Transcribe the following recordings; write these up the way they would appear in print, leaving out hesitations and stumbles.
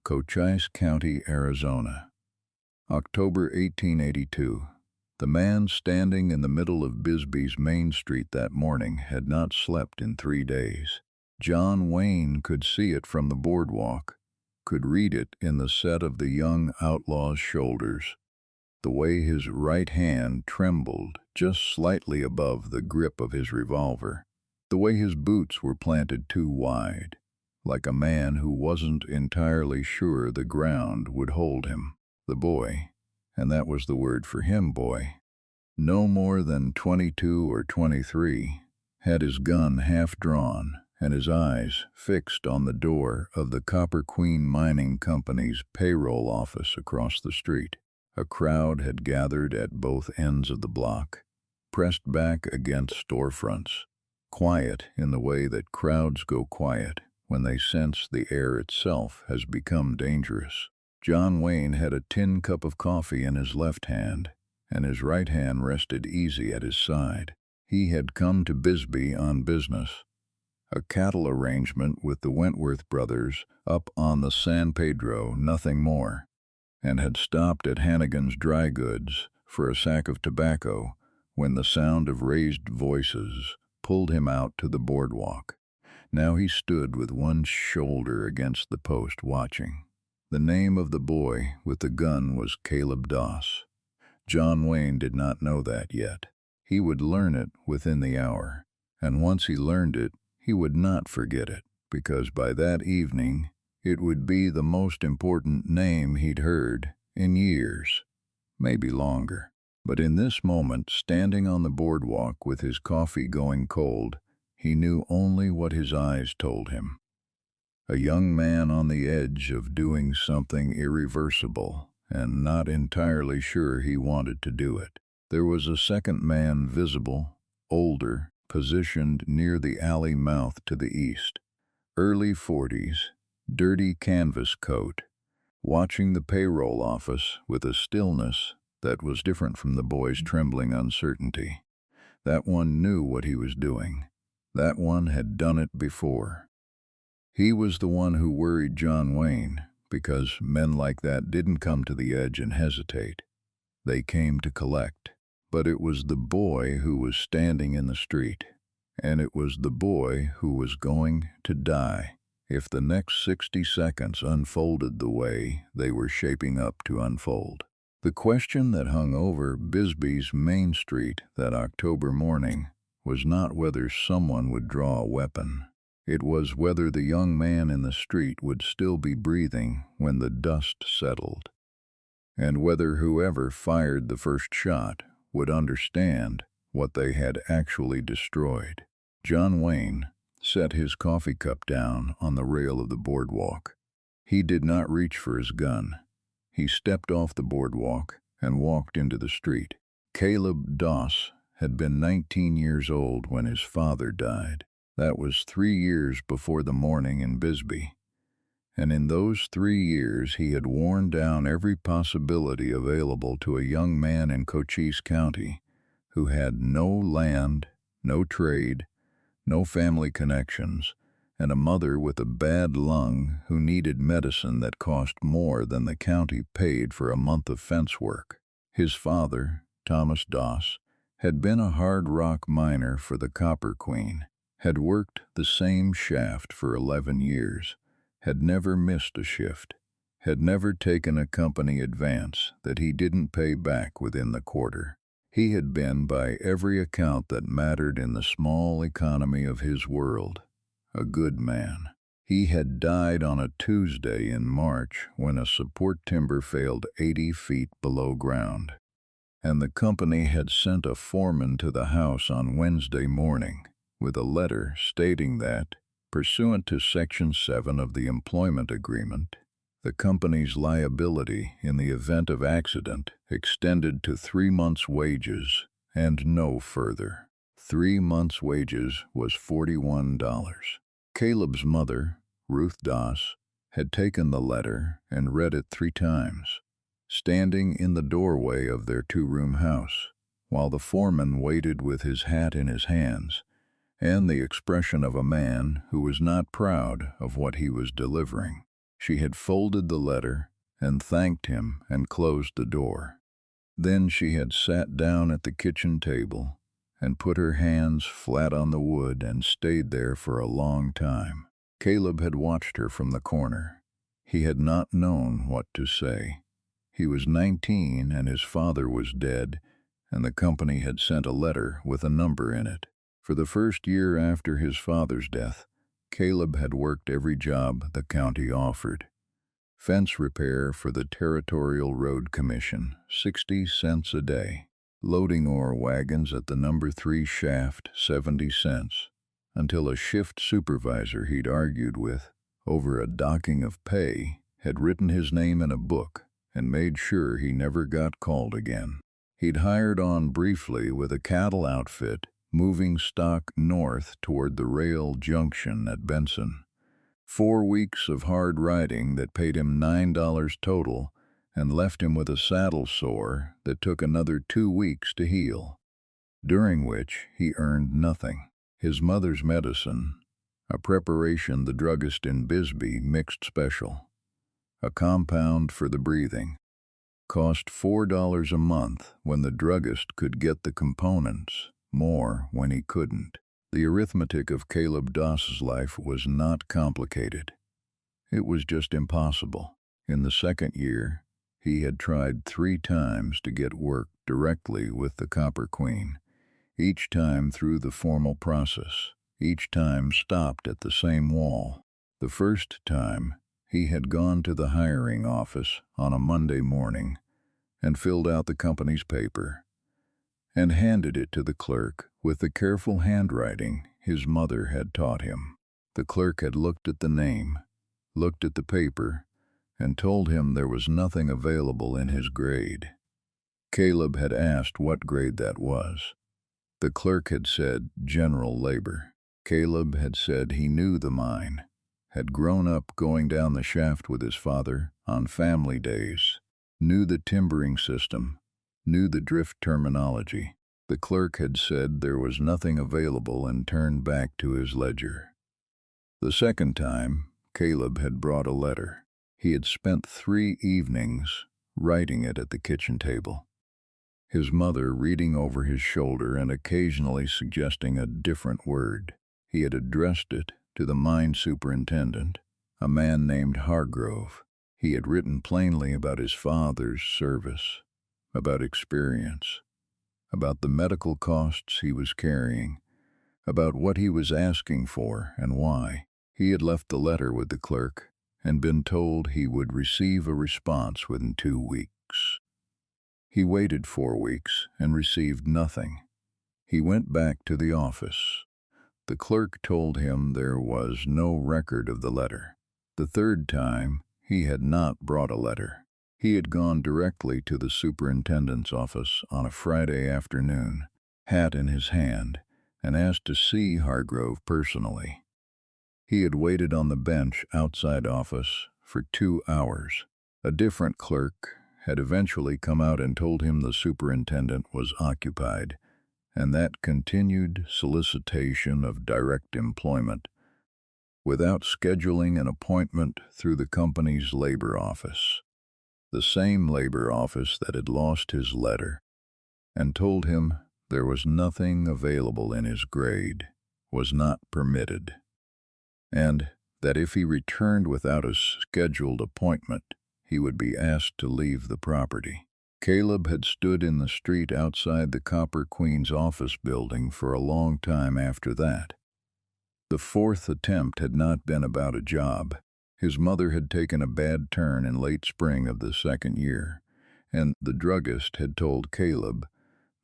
Cochise County, Arizona. October 1882. The man standing in the middle of Bisbee's Main Street that morning had not slept in 3 days. John Wayne could see it from the boardwalk, could read it in the set of the young outlaw's shoulders, the way his right hand trembled just slightly above the grip of his revolver, the way his boots were planted too wide, like a man who wasn't entirely sure the ground would hold him. The boy, and that was the word for him, boy, no more than 22 or 23, had his gun half drawn and his eyes fixed on the door of the Copper Queen Mining Company's payroll office across the street. A crowd had gathered at both ends of the block, pressed back against storefronts, quiet in the way that crowds go quiet when they sense the air itself has become dangerous. John Wayne had a tin cup of coffee in his left hand, and his right hand rested easy at his side. He had come to Bisbee on business, a cattle arrangement with the Wentworth brothers up on the San Pedro, nothing more, and had stopped at Hannigan's Dry Goods for a sack of tobacco when the sound of raised voices pulled him out to the boardwalk. Now he stood with one shoulder against the post watching. The name of the boy with the gun was Caleb Doss. John Wayne did not know that yet. He would learn it within the hour, and once he learned it, he would not forget it, because by that evening it would be the most important name he'd heard in years, maybe longer. But in this moment, standing on the boardwalk with his coffee going cold, he knew only what his eyes told him. A young man on the edge of doing something irreversible and not entirely sure he wanted to do it. There was a second man visible, older, positioned near the alley mouth to the east, early 40s, dirty canvas coat, watching the payroll office with a stillness that was different from the boy's trembling uncertainty. That one knew what he was doing. That one had done it before. He was the one who worried John Wayne, because men like that didn't come to the edge and hesitate. They came to collect. But it was the boy who was standing in the street, and it was the boy who was going to die if the next 60 seconds unfolded the way they were shaping up to unfold. The question that hung over Bisbee's Main Street that October morning was not whether someone would draw a weapon. It was whether the young man in the street would still be breathing when the dust settled, and whether whoever fired the first shot would understand what they had actually destroyed. John Wayne set his coffee cup down on the rail of the boardwalk. He did not reach for his gun. He stepped off the boardwalk and walked into the street. Caleb Doss had been 19 years old when his father died. That was 3 years before the morning in Bisbee. And in those 3 years he had worn down every possibility available to a young man in Cochise County who had no land, no trade, no family connections, and a mother with a bad lung who needed medicine that cost more than the county paid for a month of fence work. His father, Thomas Doss, had been a hard rock miner for the Copper Queen, had worked the same shaft for 11 years, had never missed a shift, had never taken a company advance that he didn't pay back within the quarter. He had been, by every account that mattered in the small economy of his world, a good man. He had died on a Tuesday in March when a support timber failed 80 feet below ground, and the company had sent a foreman to the house on Wednesday morning with a letter stating that, pursuant to Section 7 of the employment agreement, the company's liability in the event of accident extended to 3 months' wages and no further. 3 months' wages was $41. Caleb's mother, Ruth Doss, had taken the letter and read it 3 times, standing in the doorway of their 2-room house, while the foreman waited with his hat in his hands and the expression of a man who was not proud of what he was delivering. She had folded the letter and thanked him and closed the door. Then she had sat down at the kitchen table and put her hands flat on the wood and stayed there for a long time. Caleb had watched her from the corner. He had not known what to say. He was 19 and his father was dead, and the company had sent a letter with a number in it. For the first year after his father's death, Caleb had worked every job the county offered. Fence repair for the Territorial Road Commission, 60 cents a day. Loading ore wagons at the number 3 shaft, 70 cents. Until a shift supervisor he'd argued with over a docking of pay had written his name in a book and made sure he never got called again. He'd hired on briefly with a cattle outfit moving stock north toward the rail junction at Benson. 4 weeks of hard riding that paid him $9 total and left him with a saddle sore that took another 2 weeks to heal, during which he earned nothing. His mother's medicine, a preparation the druggist in Bisbee mixed special, a compound for the breathing, cost $4 a month when the druggist could get the components, more when he couldn't. The arithmetic of Caleb Doss's life was not complicated. It was just impossible. In the second year, he had tried 3 times to get work directly with the Copper Queen, each time through the formal process, each time stopped at the same wall. The first time, he had gone to the hiring office on a Monday morning and filled out the company's paper and handed it to the clerk with the careful handwriting his mother had taught him. The clerk had looked at the name, looked at the paper, and told him there was nothing available in his grade. Caleb had asked what grade that was. The clerk had said general labor. Caleb had said he knew the mine, had grown up going down the shaft with his father on family days, knew the timbering system, knew the drift terminology. The clerk had said there was nothing available and turned back to his ledger. The second time, Caleb had brought a letter. He had spent 3 evenings writing it at the kitchen table, his mother reading over his shoulder and occasionally suggesting a different word. He had addressed it to the mine superintendent, a man named Hargrove. He had written plainly about his father's service, about experience, about the medical costs he was carrying, about what he was asking for and why. He had left the letter with the clerk and been told he would receive a response within 2 weeks. He waited 4 weeks and received nothing. He went back to the office. The clerk told him there was no record of the letter. The third time, he had not brought a letter. He had gone directly to the superintendent's office on a Friday afternoon, hat in his hand, and asked to see Hargrove personally. He had waited on the bench outside office for 2 hours. A different clerk had eventually come out and told him the superintendent was occupied, and that continued solicitation of direct employment without scheduling an appointment through the company's labor office, the same labor office that had lost his letter and told him there was nothing available in his grade, was not permitted, and that if he returned without a scheduled appointment, he would be asked to leave the property. Caleb had stood in the street outside the Copper Queen's office building for a long time after that. The 4th attempt had not been about a job. His mother had taken a bad turn in late spring of the second year, and the druggist had told Caleb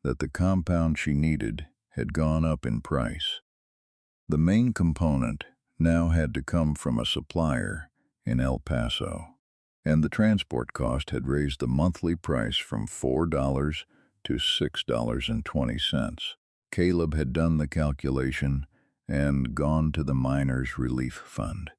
that the compound she needed had gone up in price. The main component now had to come from a supplier in El Paso, and the transport cost had raised the monthly price from $4 to $6.20. Caleb had done the calculation and gone to the Miners' Relief Fund,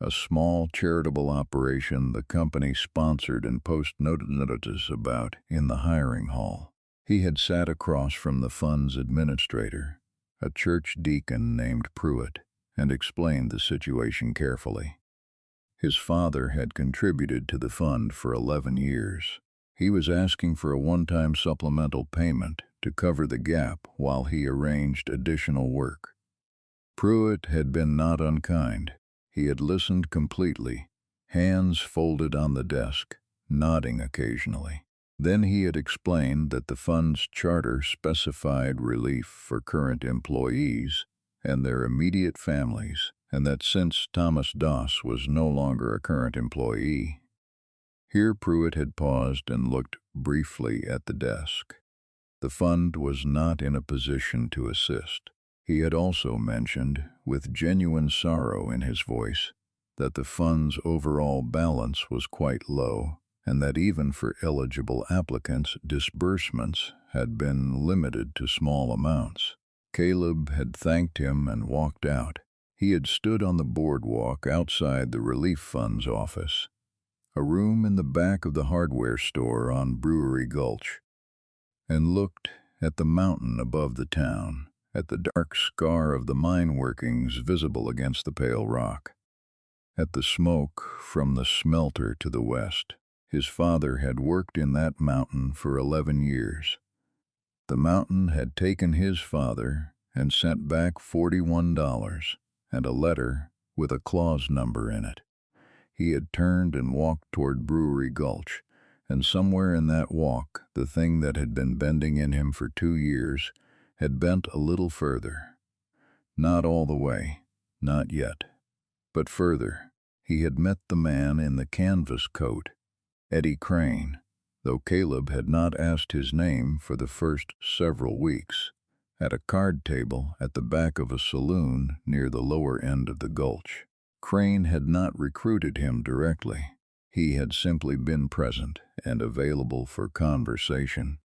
a small charitable operation the company sponsored and posted notices about in the hiring hall. He had sat across from the fund's administrator, a church deacon named Pruitt, and explained the situation carefully. His father had contributed to the fund for 11 years. He was asking for a one-time supplemental payment to cover the gap while he arranged additional work. Pruitt had been not unkind. He had listened completely, hands folded on the desk, nodding occasionally. Then he had explained that the fund's charter specified relief for current employees and their immediate families, and that since Thomas Doss was no longer a current employee. Here Pruitt had paused and looked briefly at the desk. The fund was not in a position to assist. He had also mentioned, with genuine sorrow in his voice, that the fund's overall balance was quite low, and that even for eligible applicants, disbursements had been limited to small amounts. Caleb had thanked him and walked out. He had stood on the boardwalk outside the Relief Fund's office, a room in the back of the hardware store on Brewery Gulch, and looked at the mountain above the town, at the dark scar of the mine workings visible against the pale rock, at the smoke from the smelter to the west. His father had worked in that mountain for 11 years. The mountain had taken his father and sent back $41 and a letter with a clause number in it. He had turned and walked toward Brewery Gulch, and somewhere in that walk, the thing that had been bending in him for 2 years had bent a little further. Not all the way, not yet, but further. He had met the man in the canvas coat, Eddie Crane, though Caleb had not asked his name for the first several weeks, at a card table at the back of a saloon near the lower end of the gulch. Crane had not recruited him directly. He had simply been present and available for conversation,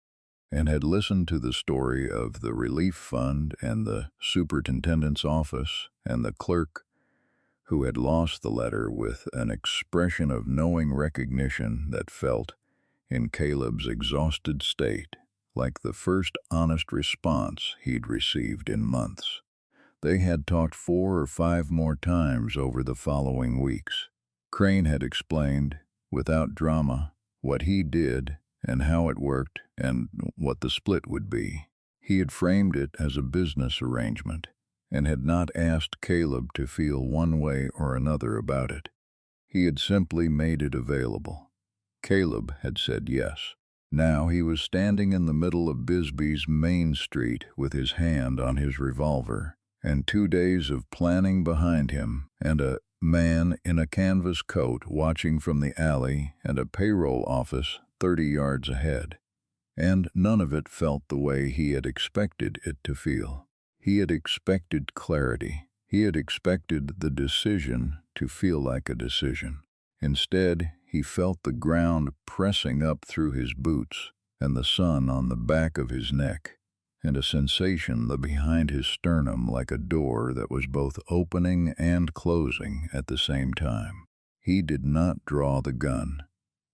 and had listened to the story of the relief fund and the superintendent's office and the clerk who had lost the letter with an expression of knowing recognition that felt, in Caleb's exhausted state, like the first honest response he'd received in months. They had talked 4 or 5 more times over the following weeks. Crane had explained, without drama, what he did and how it worked and what the split would be. He had framed it as a business arrangement and had not asked Caleb to feel one way or another about it. He had simply made it available. Caleb had said yes. Now he was standing in the middle of Bisbee's Main Street with his hand on his revolver, and 2 days of planning behind him, and a man in a canvas coat watching from the alley and a payroll office 30 yards ahead. And none of it felt the way he had expected it to feel. He had expected clarity. He had expected the decision to feel like a decision. Instead, he felt the ground pressing up through his boots and the sun on the back of his neck, and a sensation behind his sternum like a door that was both opening and closing at the same time. He did not draw the gun.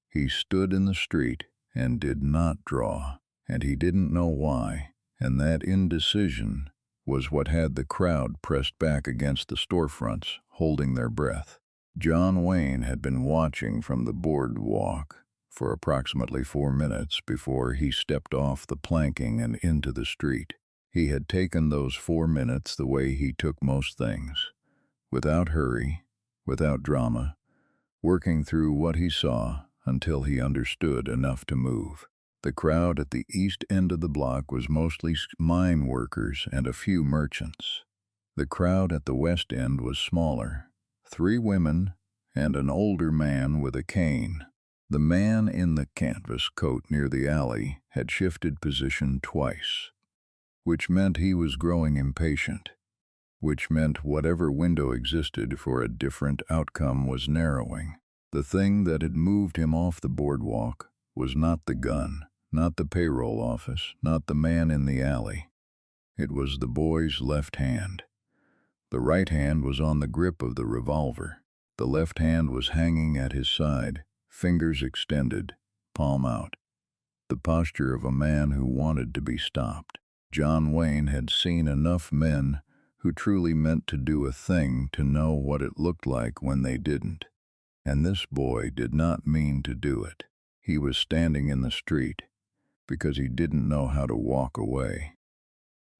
He stood in the street and did not draw, and he didn't know why, and that indecision was what had the crowd pressed back against the storefronts, holding their breath. John Wayne had been watching from the boardwalk for approximately 4 minutes before he stepped off the planking and into the street. He had taken those 4 minutes the way he took most things, without hurry, without drama, working through what he saw until he understood enough to move. The crowd at the east end of the block was mostly mine workers and a few merchants. The crowd at the west end was smaller, 3 women and an older man with a cane. The man in the canvas coat near the alley had shifted position twice, which meant he was growing impatient, which meant whatever window existed for a different outcome was narrowing. The thing that had moved him off the boardwalk was not the gun, not the payroll office, not the man in the alley. It was the boy's left hand. The right hand was on the grip of the revolver. The left hand was hanging at his side, fingers extended, palm out. The posture of a man who wanted to be stopped. John Wayne had seen enough men who truly meant to do a thing to know what it looked like when they didn't. And this boy did not mean to do it. He was standing in the street because he didn't know how to walk away.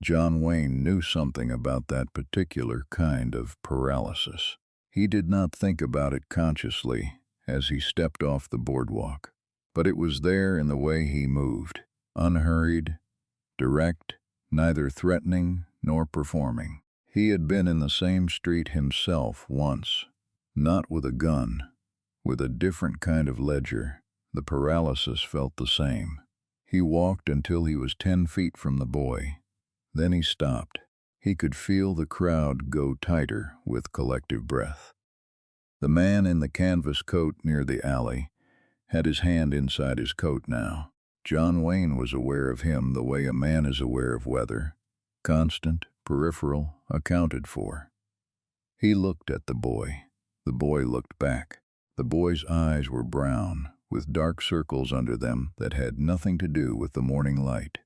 John Wayne knew something about that particular kind of paralysis. He did not think about it consciously as he stepped off the boardwalk, but it was there in the way he moved, unhurried, direct, neither threatening nor performing. He had been in the same street himself once, not with a gun, with a different kind of ledger. The paralysis felt the same. He walked until he was 10 feet from the boy. Then he stopped. He could feel the crowd go tighter with collective breath. The man in the canvas coat near the alley had his hand inside his coat now. John Wayne was aware of him the way a man is aware of weather, constant, peripheral, accounted for. He looked at the boy. The boy looked back. The boy's eyes were brown, with dark circles under them that had nothing to do with the morning light.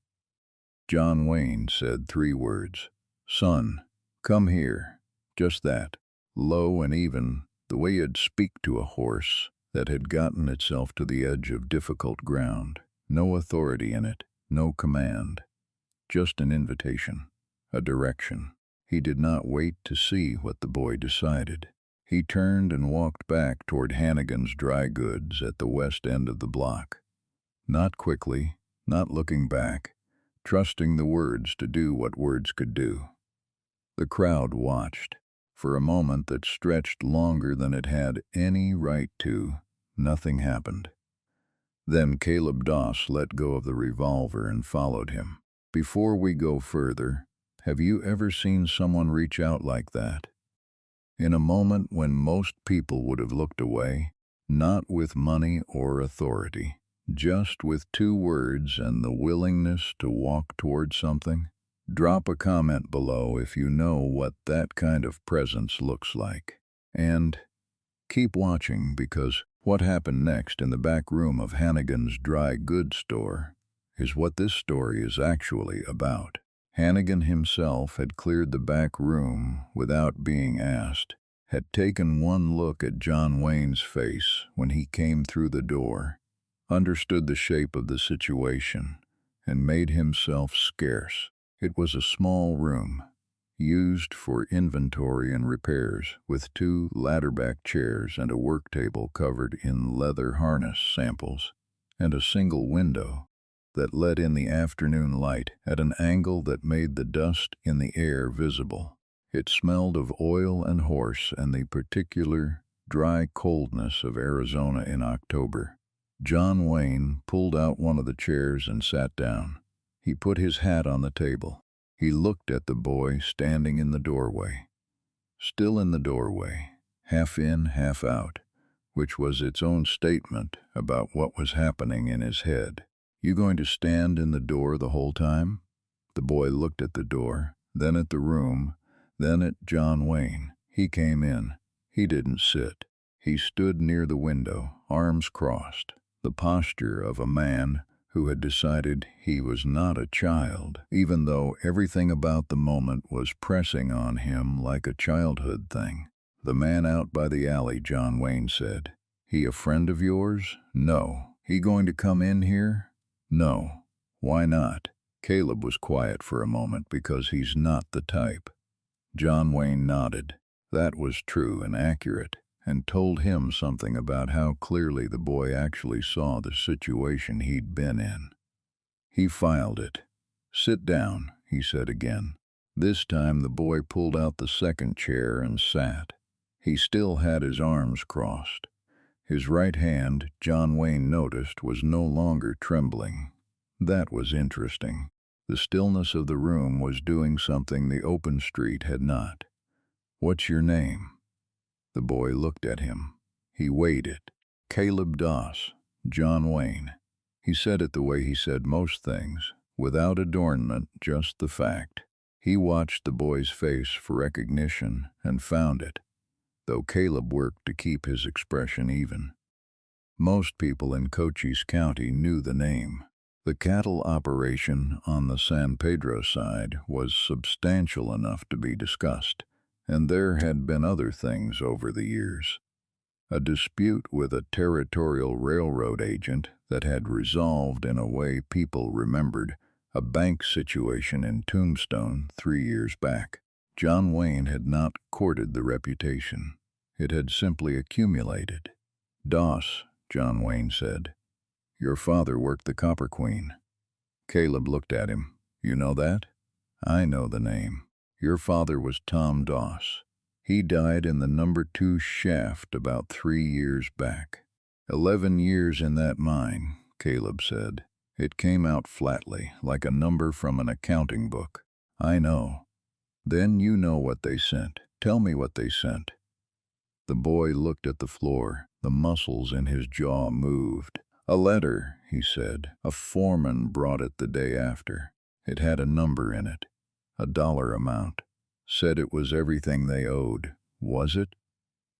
John Wayne said 3 words. "Son, come here." Just that, low and even, the way you'd speak to a horse that had gotten itself to the edge of difficult ground. No authority in it, no command. Just an invitation, a direction. He did not wait to see what the boy decided. He turned and walked back toward Hannigan's dry goods at the west end of the block. Not quickly, not looking back, trusting the words to do what words could do. The crowd watched. For a moment that stretched longer than it had any right to, nothing happened. Then Caleb Doss let go of the revolver and followed him. Before we go further, have you ever seen someone reach out like that? In a moment when most people would have looked away, not with money or authority, just with 2 words and the willingness to walk toward something? Drop a comment below if you know what that kind of presence looks like. And keep watching, because what happened next in the back room of Hannigan's dry goods store is what this story is actually about. Hannigan himself had cleared the back room without being asked, had taken one look at John Wayne's face when he came through the door, understood the shape of the situation, and made himself scarce. It was a small room, used for inventory and repairs, with 2 ladderback chairs and a work table covered in leather harness samples, and a single window that let in the afternoon light at an angle that made the dust in the air visible. It smelled of oil and horse and the particular dry coldness of Arizona in October. John Wayne pulled out one of the chairs and sat down. He put his hat on the table. He looked at the boy standing in the doorway. Still in the doorway, half in, half out, which was its own statement about what was happening in his head. "You going to stand in the door the whole time?" The boy looked at the door, then at the room, then at John Wayne. He came in. He didn't sit. He stood near the window, arms crossed, the posture of a man who had decided he was not a child, even though everything about the moment was pressing on him like a childhood thing. "The man out by the alley," John Wayne said. "He a friend of yours?" "No." "He going to come in here?" "No." "Why not?" Caleb was quiet for a moment because he's not the type. John Wayne nodded. That was true and accurate, and told him something about how clearly the boy actually saw the situation he'd been in. He filed it. "Sit down," he said again. This time the boy pulled out the second chair and sat. He still had his arms crossed. His right hand, John Wayne noticed, was no longer trembling. That was interesting. The stillness of the room was doing something the open street had not. "What's your name?" The boy looked at him. He waited. "Caleb Doss, John Wayne." He said it the way he said most things, without adornment, just the fact. He watched the boy's face for recognition and found it, though Caleb worked to keep his expression even. Most people in Cochise County knew the name. The cattle operation on the San Pedro side was substantial enough to be discussed, and there had been other things over the years. A dispute with a territorial railroad agent that had resolved in a way people remembered a bank situation in Tombstone 3 years back. John Wayne had not courted the reputation. It had simply accumulated. "Doss," John Wayne said, "your father worked the Copper Queen." Caleb looked at him. "You know that?" "I know the name. Your father was Tom Doss. He died in the number 2 shaft about 3 years back." 11 years in that mine, Caleb said. It came out flatly, like a number from an accounting book. "I know." "Then you know what they sent. Tell me what they sent." The boy looked at the floor. The muscles in his jaw moved. "A letter," he said. "A foreman brought it the day after. It had a number in it, a dollar amount. Said it was everything they owed. Was it?"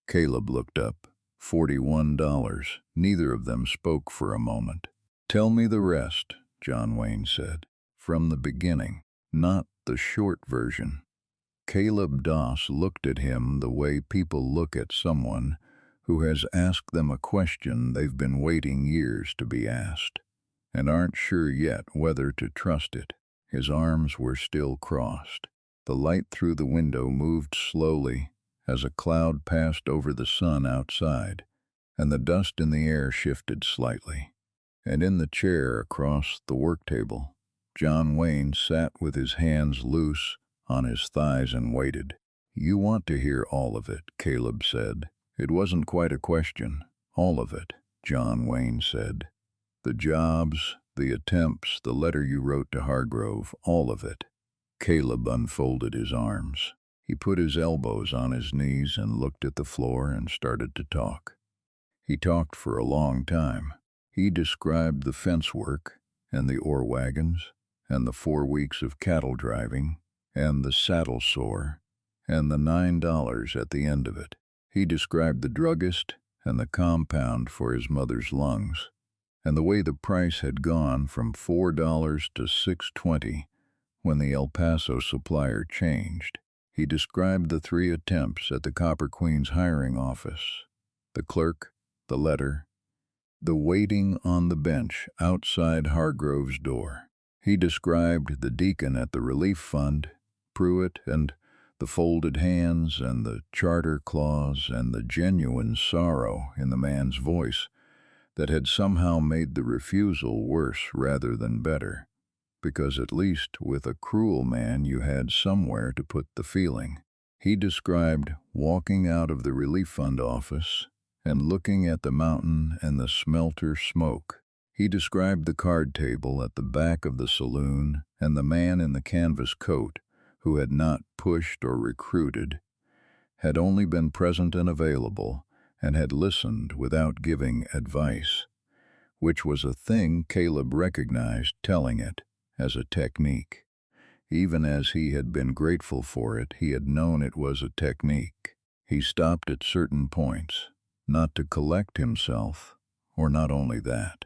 Caleb looked up. $41. Neither of them spoke for a moment. "Tell me the rest," John Wayne said. "From the beginning, not the short version." Caleb Doss looked at him the way people look at someone who has asked them a question they've been waiting years to be asked, and aren't sure yet whether to trust it. His arms were still crossed. The light through the window moved slowly as a cloud passed over the sun outside, and the dust in the air shifted slightly. And in the chair across the work table, John Wayne sat with his hands loose on his thighs and waited. "You want to hear all of it," Caleb said. It wasn't quite a question. "All of it," John Wayne said. "The jobs, the attempts, the letter you wrote to Hargrove, all of it." Caleb unfolded his arms. He put his elbows on his knees and looked at the floor and started to talk. He talked for a long time. He described the fence work and the ore wagons and the 4 weeks of cattle driving and the saddle sore and the $9 at the end of it. He described the druggist and the compound for his mother's lungs and the way the price had gone from $4 to $6.20 when the El Paso supplier changed. He described the 3 attempts at the Copper Queen's hiring office, the clerk, the letter, the waiting on the bench outside Hargrove's door. He described the deacon at the relief fund, Pruitt, and the folded hands and the charter clause and the genuine sorrow in the man's voice that had somehow made the refusal worse rather than better, because at least with a cruel man you had somewhere to put the feeling. He described walking out of the relief fund office and looking at the mountain and the smelter smoke. He described the card table at the back of the saloon and the man in the canvas coat who had not pushed or recruited, had only been present and available, and had listened without giving advice, which was a thing Caleb recognized, telling it, as a technique. Even as he had been grateful for it, he had known it was a technique. He stopped at certain points, not to collect himself, or not only that,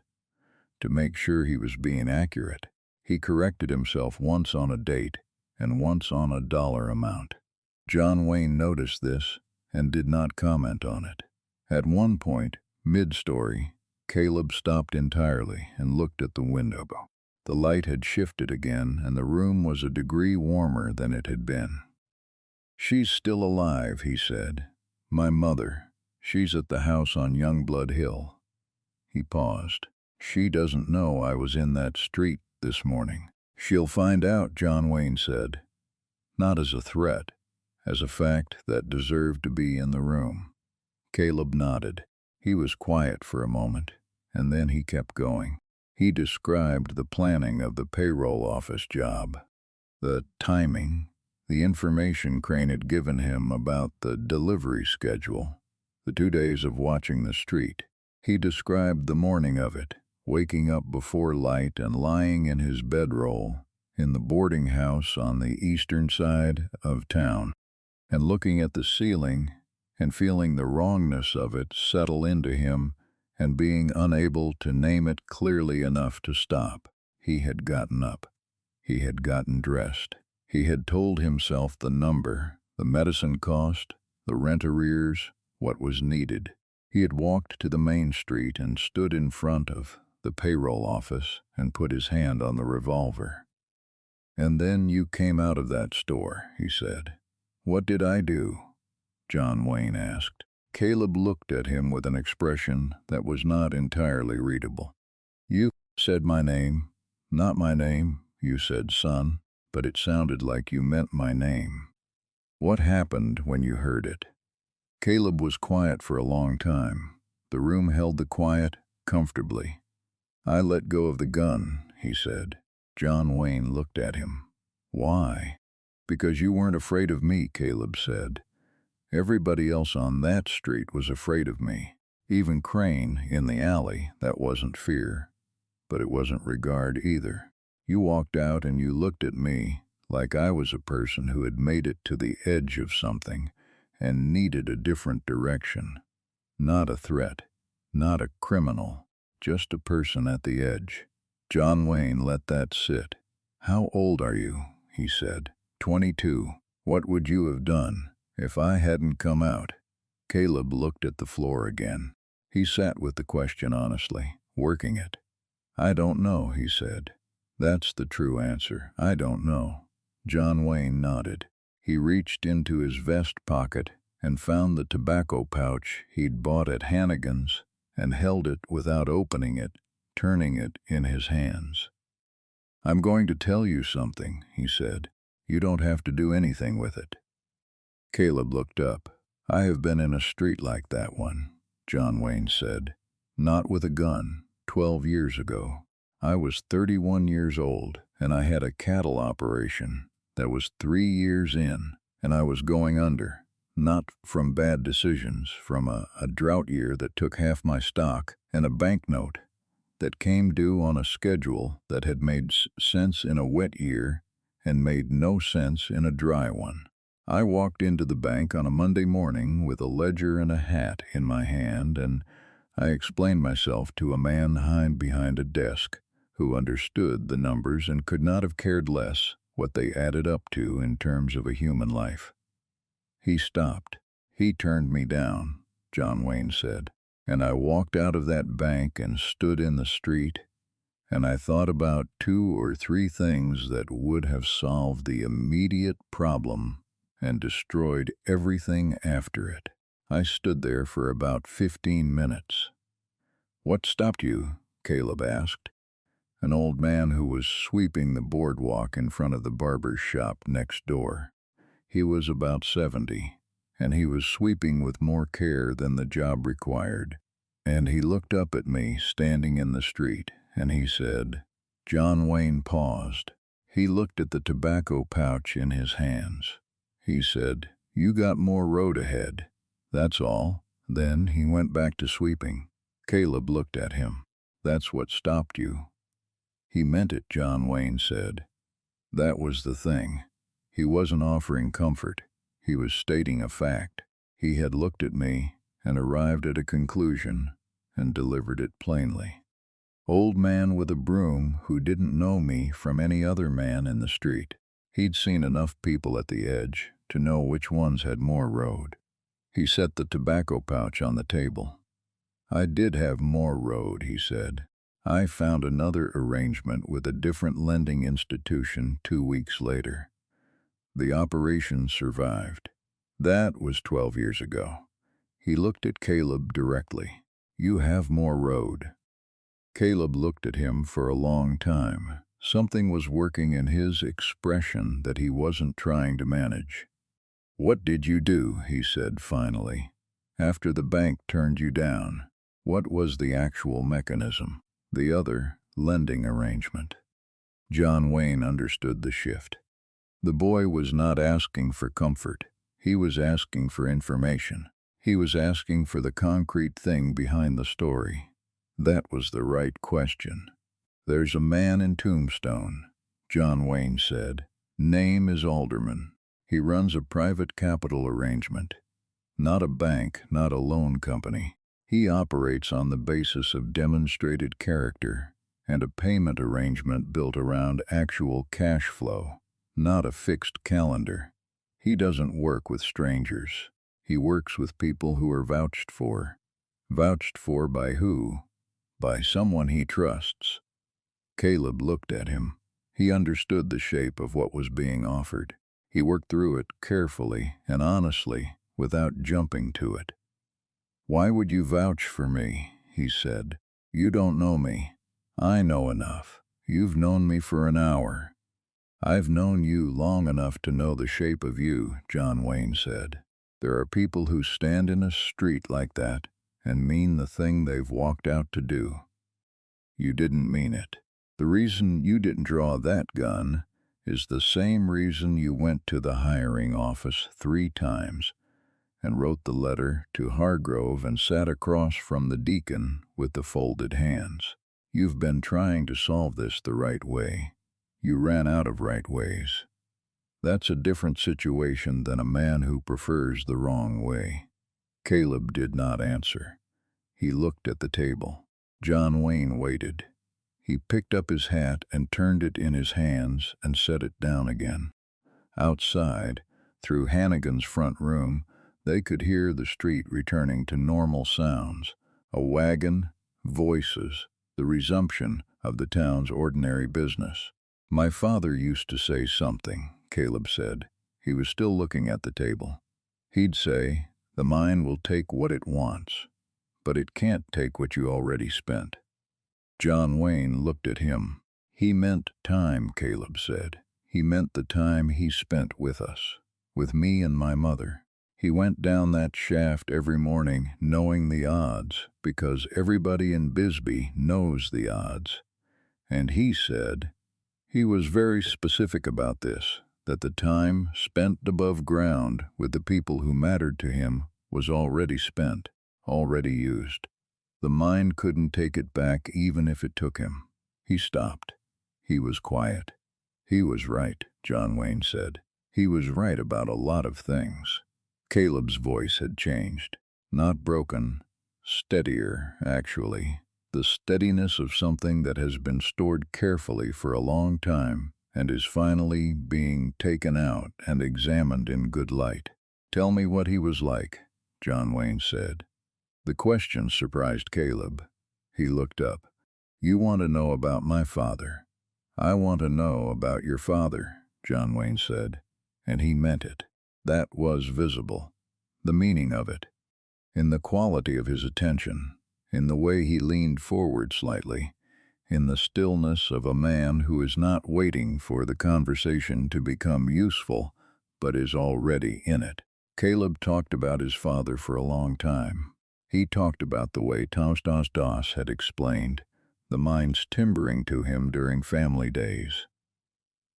to make sure he was being accurate. He corrected himself once on a date and once on a dollar amount. John Wayne noticed this and did not comment on it. At one point, mid-story, Caleb stopped entirely and looked at the window. The light had shifted again, and the room was a degree warmer than it had been. "She's still alive," he said. "My mother. She's at the house on Youngblood Hill." He paused. "She doesn't know I was in that street this morning." "She'll find out," John Wayne said. Not as a threat, as a fact that deserved to be in the room. Caleb nodded. He was quiet for a moment, and then he kept going. He described the planning of the payroll office job, the timing, the information Crane had given him about the delivery schedule, the 2 days of watching the street. He described the morning of it, waking up before light and lying in his bedroll in the boarding house on the eastern side of town, and looking at the ceiling and feeling the wrongness of it settle into him and being unable to name it clearly enough to stop. He had gotten up. He had gotten dressed. He had told himself the number, the medicine cost, the rent arrears, what was needed. He had walked to the main street and stood in front of the payroll office and put his hand on the revolver. "And then you came out of that store," he said. "What did I do?" John Wayne asked. Caleb looked at him with an expression that was not entirely readable. "You said my name." "Not my name. You said son, but it sounded like you meant my name." "What happened when you heard it?" Caleb was quiet for a long time. The room held the quiet comfortably. "I let go of the gun," he said. John Wayne looked at him. "Why?" "Because you weren't afraid of me," Caleb said. "Everybody else on that street was afraid of me. Even Crane in the alley. That wasn't fear, but it wasn't regard either. You walked out and you looked at me like I was a person who had made it to the edge of something and needed a different direction. Not a threat, not a criminal, just a person at the edge." John Wayne let that sit. "How old are you?" he said. 22. "What would you have done if I hadn't come out?" Caleb looked at the floor again. He sat with the question honestly, working it. "I don't know," he said. "That's the true answer. I don't know." John Wayne nodded. He reached into his vest pocket and found the tobacco pouch he'd bought at Hannigan's and held it without opening it, turning it in his hands. "I'm going to tell you something," he said. "You don't have to do anything with it." Caleb looked up. "I have been in a street like that one," John Wayne said. "Not with a gun, 12 years ago. I was 31 years old, and I had a cattle operation that was 3 years in, and I was going under. Not from bad decisions, from a drought year that took half my stock, and a banknote that came due on a schedule that had made sense in a wet year and made no sense in a dry one. I walked into the bank on a Monday morning with a ledger and a hat in my hand, and I explained myself to a man behind a desk who understood the numbers and could not have cared less what they added up to in terms of a human life. He stopped. He turned me down," John Wayne said, "and I walked out of that bank and stood in the street, and I thought about 2 or 3 things that would have solved the immediate problem and destroyed everything after it. I stood there for about 15 minutes. "What stopped you?" Caleb asked. An old man who was sweeping the boardwalk in front of the barber's shop next door. He was about 70, and he was sweeping with more care than the job required. And he looked up at me standing in the street, and he said, John Wayne paused. He looked at the tobacco pouch in his hands. He said, "You got more road ahead. That's all." Then he went back to sweeping. Caleb looked at him. "That's what stopped you." "He meant it," John Wayne said. "That was the thing. He wasn't offering comfort. He was stating a fact. He had looked at me and arrived at a conclusion and delivered it plainly. Old man with a broom who didn't know me from any other man in the street. He'd seen enough people at the edge to know which ones had more road." He set the tobacco pouch on the table. "I did have more road," he said. "I found another arrangement with a different lending institution 2 weeks later. The operation survived. That was 12 years ago." He looked at Caleb directly. "You have more road." Caleb looked at him for a long time. Something was working in his expression that he wasn't trying to manage. "What did you do?" he said finally. "After the bank turned you down, what was the actual mechanism? The other lending arrangement?" John Wayne understood the shift. The boy was not asking for comfort. He was asking for information. He was asking for the concrete thing behind the story. That was the right question. "There's a man in Tombstone," John Wayne said. "Name is Alderman. He runs a private capital arrangement. Not a bank, not a loan company. He operates on the basis of demonstrated character and a payment arrangement built around actual cash flow, not a fixed calendar. He doesn't work with strangers. He works with people who are vouched for. Vouched for by who? By someone he trusts. Caleb looked at him. He understood the shape of what was being offered. He worked through it carefully and honestly, without jumping to it. "Why would you vouch for me?" he said. "You don't know me. I know enough. You've known me for an hour." "I've known you long enough to know the shape of you," John Wayne said. "There are people who stand in a street like that and mean the thing they've walked out to do. You didn't mean it. The reason you didn't draw that gun is the same reason you went to the hiring office 3 times and wrote the letter to Hargrove and sat across from the deacon with the folded hands. You've been trying to solve this the right way. You ran out of right ways. That's a different situation than a man who prefers the wrong way." Caleb did not answer. He looked at the table. John Wayne waited. He picked up his hat and turned it in his hands and set it down again. Outside, through Hannigan's front room, they could hear the street returning to normal sounds: a wagon, voices, the resumption of the town's ordinary business. "My father used to say something," Caleb said. He was still looking at the table. "He'd say, 'The mind will take what it wants, but it can't take what you already spent.'" John Wayne looked at him. "He meant time," Caleb said. "He meant the time he spent with us, with me and my mother. He went down that shaft every morning knowing the odds, because everybody in Bisbee knows the odds. And he said, he was very specific about this, that the time spent above ground with the people who mattered to him was already spent, already used. The mind couldn't take it back even if it took him." He stopped. He was quiet. "He was right," John Wayne said. "He was right about a lot of things." Caleb's voice had changed. Not broken, steadier, actually. The steadiness of something that has been stored carefully for a long time and is finally being taken out and examined in good light. "Tell me what he was like," John Wayne said. The question surprised Caleb. He looked up. "You want to know about my father." "I want to know about your father," John Wayne said, and he meant it. That was visible. The meaning of it. In the quality of his attention, in the way he leaned forward slightly, in the stillness of a man who is not waiting for the conversation to become useful, but is already in it. Caleb talked about his father for a long time. He talked about the way Standoff had explained, the mines timbering to him during family days.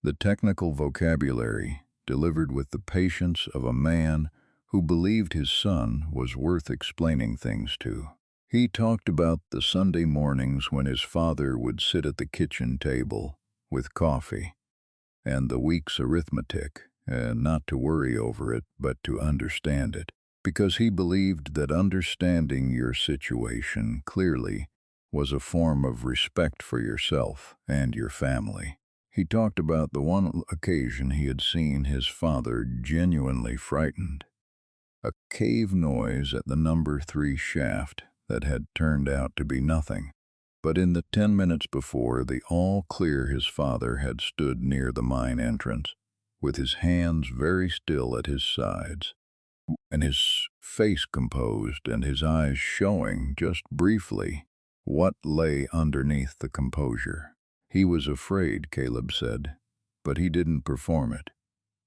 The technical vocabulary, delivered with the patience of a man who believed his son was worth explaining things to. He talked about the Sunday mornings when his father would sit at the kitchen table with coffee, and the week's arithmetic, and not to worry over it, but to understand it, because he believed that understanding your situation clearly was a form of respect for yourself and your family. He talked about the one occasion he had seen his father genuinely frightened. A cave noise at the number 3 shaft that had turned out to be nothing. But in the 10 minutes before the all clear, his father had stood near the mine entrance, with his hands very still at his sides, and his face composed and his eyes showing just briefly what lay underneath the composure. He was afraid, Caleb said, but he didn't perform it.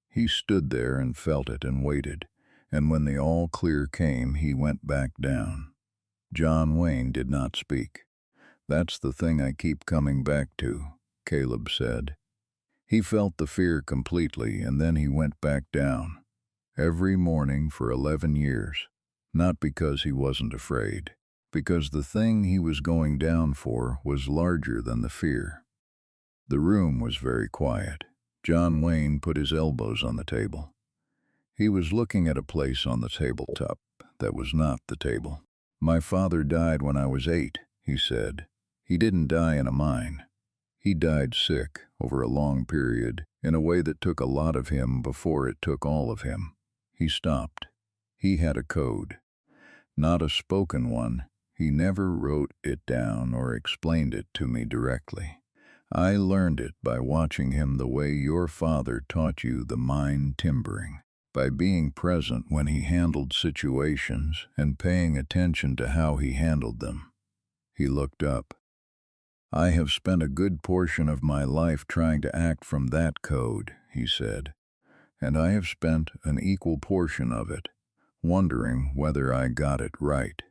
He stood there and felt it and waited, and when the all clear came, he went back down. John Wayne did not speak. "That's the thing I keep coming back to," Caleb said. He felt the fear completely, and then he went back down. Every morning for 11 years. Not because he wasn't afraid, because the thing he was going down for was larger than the fear. The room was very quiet. John Wayne put his elbows on the table. He was looking at a place on the tabletop that was not the table. "My father died when I was 8, he said. He didn't die in a mine. He died sick over a long period, in a way that took a lot of him before it took all of him." He stopped. He had a code. Not a spoken one, He never wrote it down or explained it to me directly. I learned it by watching him the way your father taught you the mine timbering, by being present when he handled situations and paying attention to how he handled them. He looked up. I have spent a good portion of my life trying to act from that code, he said, and I have spent an equal portion of it wondering whether I got it right,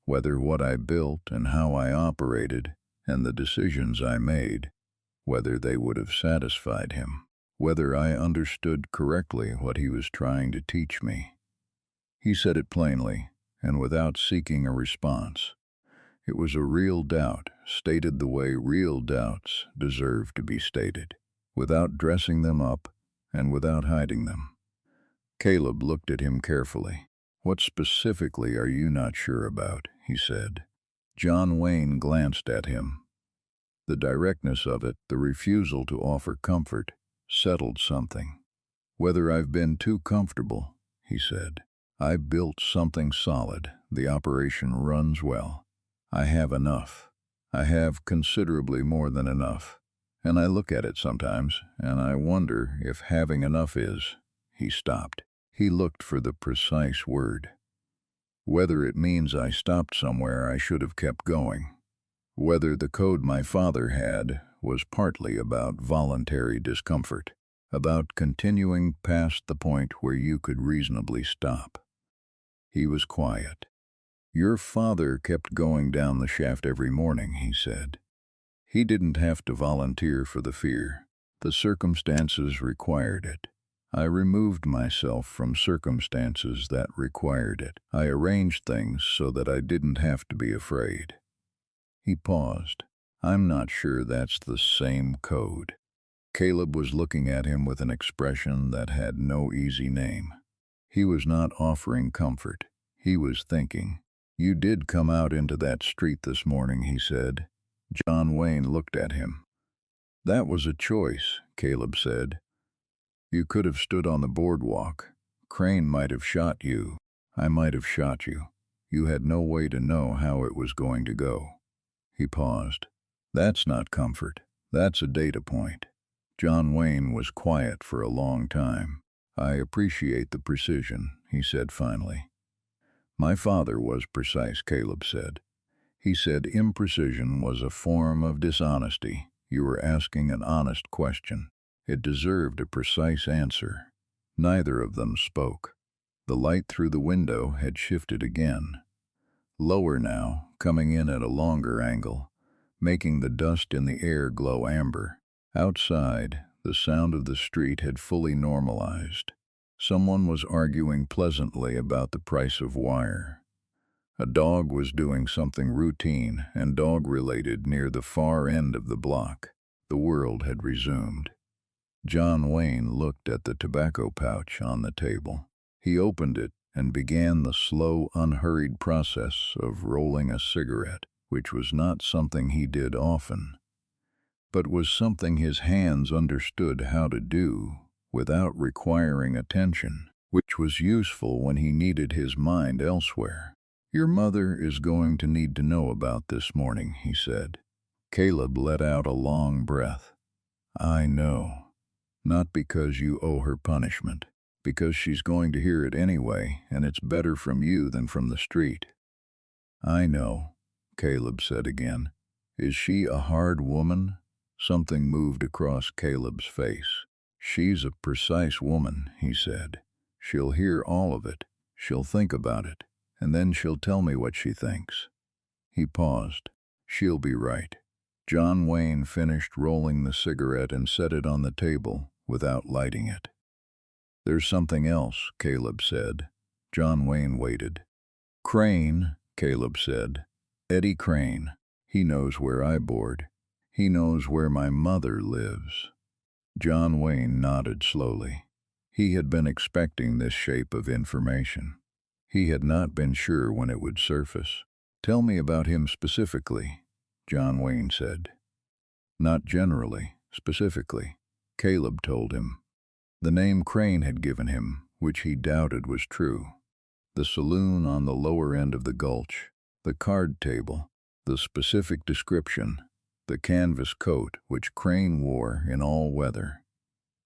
whether what I built and how I operated and the decisions I made, whether they would have satisfied him, whether I understood correctly what he was trying to teach me. He said it plainly and without seeking a response. It was a real doubt, stated the way real doubts deserve to be stated, without dressing them up and without hiding them. Caleb looked at him carefully. What specifically are you not sure about? He said. John Wayne glanced at him. The directness of it, the refusal to offer comfort, settled something. Whether I've been too comfortable, he said. I built something solid. The operation runs well. I have enough. I have considerably more than enough. And I look at it sometimes, and I wonder if having enough is. He stopped. He looked for the precise word. Whether it means I stopped somewhere I should have kept going. Whether the code my father had was partly about voluntary discomfort, about continuing past the point where you could reasonably stop. He was quiet. Your father kept going down the shaft every morning, he said. He didn't have to volunteer for the fear. The circumstances required it. I removed myself from circumstances that required it. I arranged things so that I didn't have to be afraid. He paused. I'm not sure that's the same code. Caleb was looking at him with an expression that had no easy name. He was not offering comfort. He was thinking. You did come out into that street this morning, he said. John Wayne looked at him. That was a choice, Caleb said. You could have stood on the boardwalk. Crane might have shot you. I might have shot you. You had no way to know how it was going to go. He paused. That's not comfort. That's a data point. John Wayne was quiet for a long time. I appreciate the precision, he said finally. My father was precise, Caleb said. He said imprecision was a form of dishonesty. You were asking an honest question. It deserved a precise answer. Neither of them spoke. The light through the window had shifted again. Lower now, coming in at a longer angle, making the dust in the air glow amber. Outside, the sound of the street had fully normalized. Someone was arguing pleasantly about the price of wire. A dog was doing something routine and dog-related near the far end of the block. The world had resumed. John Wayne looked at the tobacco pouch on the table. He opened it and began the slow, unhurried process of rolling a cigarette, which was not something he did often, but was something his hands understood how to do without requiring attention, which was useful when he needed his mind elsewhere. Your mother is going to need to know about this morning, he said. Caleb let out a long breath. I know. Not because you owe her punishment, because she's going to hear it anyway, and it's better from you than from the street. I know, Caleb said again. Is she a hard woman? Something moved across Caleb's face. She's a precise woman, he said. She'll hear all of it. She'll think about it, and then she'll tell me what she thinks. He paused. She'll be right. John Wayne finished rolling the cigarette and set it on the table without lighting it. There's something else, Caleb said. John Wayne waited. Crane, Caleb said. Eddie Crane. He knows where I board. He knows where my mother lives. John Wayne nodded slowly. He had been expecting this shape of information. He had not been sure when it would surface. Tell me about him specifically, John Wayne said. Not generally, specifically. Caleb told him. The name Crane had given him, which he doubted was true. The saloon on the lower end of the gulch. The card table, the specific description, the canvas coat which Crane wore in all weather,